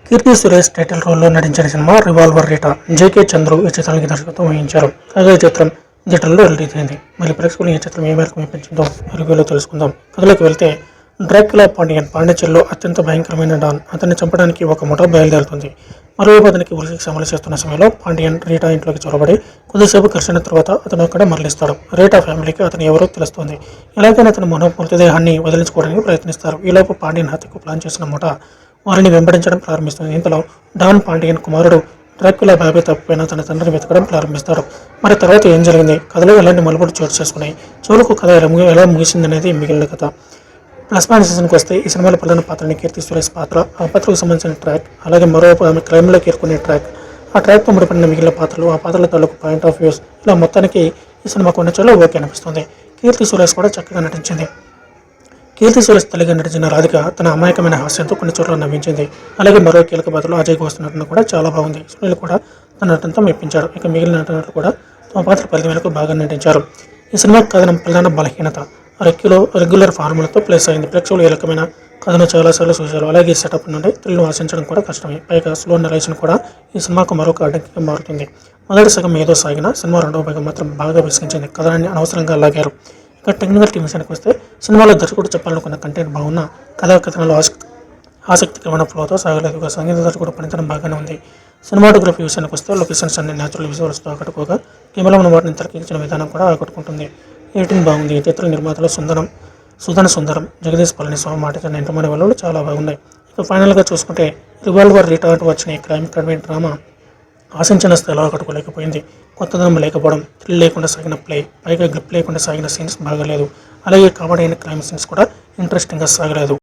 Keerthy Suresh title రోల్లో నటించిన cinema revolver Rita. JK Chandru ఈ చిత్రానికి దర్శకత్వం వహించారు. కాగా ఈ చిత్రం థియేటర్లో రిలీజ్ అయింది. మరి ప్రేక్షకులు ఈ చిత్రం ఏ మేరకు మెప్పించిందో రివ్యూలో తెలుసుకుందాం. కథలోకి వెళ్తే డ్రాక్యులా పాండిచెర్లో అత్యంత భయంకరమైన డాన్. అతన్ని చంపడానికి ఒక ముఠా బయలుదేరుతుంది. మరోవైపు అతనికి ఉరిశిక్ష అమలు చేస్తున్న సమయంలో పాండియన్ రీటా ఇంట్లోకి చొరబడి కొద్దిసేపు ఘర్షణ తర్వాత అతను అక్కడ మరణిస్తాడు. రీటా ఫ్యామిలీకి అతను ఎవరో తెలుస్తుంది. ఎలాగైనా అతను మృతదేహాన్ని వదిలించుకోవడానికి ప్రయత్నిస్తారు. ఈలోపు పాండియన్ హత్యకు ప్లాన్ చేసిన ముఠా వారిని వెంబడించడం ప్రారంభిస్తుంది. ఇంతలో డాన్ పాండియన్ కుమారుడు డ్రాక్యులా బాబీ తప్పిపోయిన తన తండ్రిని వెతకడం ప్రారంభిస్తాడు. మరి తర్వాత ఏం జరిగింది, కథలో ఎలాంటి మలుపులు చోటు చేసుకున్నాయి, చివరకు కథ ఎలా ముగిసిందనేది మిగిలిన కథ. ప్లస్ పాయింట్ సీజన్కి వస్తే ఈ సినిమాలో ప్రధాన పాత్రని కీర్తి సురేష్ పాత్ర, ఆ పాత్రకు సంబంధించిన ట్రాక్, అలాగే మరోవైపు ఆమె క్రైమ్లో కీర్కొనే ట్రాక్, ఆ ట్రాక్తో ముడిపడిన మిగిలిన పాత్రలు, ఆ పాత్రల తాలూకు పాయింట్ ఆఫ్ వ్యూస్, ఇలా మొత్తానికి ఈ సినిమా కొన్ని చోట్ల ఓకే అనిపిస్తుంది. కీర్తి సురేష్ కూడా చక్కగా నటించింది. కీర్తి సురేష్ తల్లిగా నటించిన రాధిక తన అమాయకమైన హాస్యంతో కొన్ని చోట్ల నవ్వించింది. అలాగే మరో కీలక పాత్రలో అజయ్ ఘోష్ నటన కూడా చాలా బాగుంది. సునీల్ కూడా తన నటనతో మెప్పించాడు. ఇక మిగిలిన నటనలు కూడా తమ పాత్ర పరిధి మేరకు బాగా నటించారు. ఈ సినిమా కథనం ప్రధాన బలహీనత రెగ్యులర్ ఫార్ములతో ప్లేస్ అయింది. ప్రేక్షకులు ఏ రకమైన కథను చాలాసార్లు చూశారు. అలాగే సెటప్ నుండి థ్రిల్ను ఆశించడం కూడా కష్టమే. పైగా స్లో నరేషన్ కూడా ఈ సినిమాకు మరొక అడ్డంకిగా మారుతుంది. మొదటి సగం ఏదో సాగినా సినిమా రెండవ భాగం మాత్రం బాగా విసిగించింది. కథనాన్ని అనవసరంగా లాగారు. ఇక టెక్నికల్ టీమ్ విషయానికి వస్తే సినిమాలో దర్శకుడు చెప్పాలనుకున్న కంటెంట్ బాగున్నా కథనాలు ఆసక్తికరమైన ఫ్లోతో సాగలేదు. ఇక సంగీత దర్శకుడు పనితనం బాగానే ఉంది. సినిమాటోగ్రఫీ విషయానికి వస్తే లొకేషన్స్ అన్ని న్యాచురల్ విజువల్స్తో ఆకట్టుకోగా కెమెరాను వాటిని తెరకెక్కించిన విధానం కూడా ఆకట్టుకుంటుంది. ఎడిటింగ్ బాగుంది. ఈ చిత్ర నిర్మాతలు సుందరం, జగదీష్ పళనిస్వామి మాట ఎంతమంది వాళ్ళు చాలా బాగున్నాయి. ఇక ఫైనల్గా చూసుకుంటే రివాల్వర్ రీటా అంటూ వచ్చిన ఈ క్రైమ్ కన్వెంట్ డ్రామా ఆశించిన స్థాయిలో ఆకట్టుకోలేకపోయింది. కొత్తదనం లేకపోవడం, థ్రిల్ లేకుండా సాగిన ప్లే, పైగా గ్రిప్ లేకుండా సాగిన సీన్స్ బాగలేదు. అలాగే కామెడీ అయిన క్రైమ్ సీన్స్ కూడా ఇంట్రెస్టింగ్గా సాగలేదు.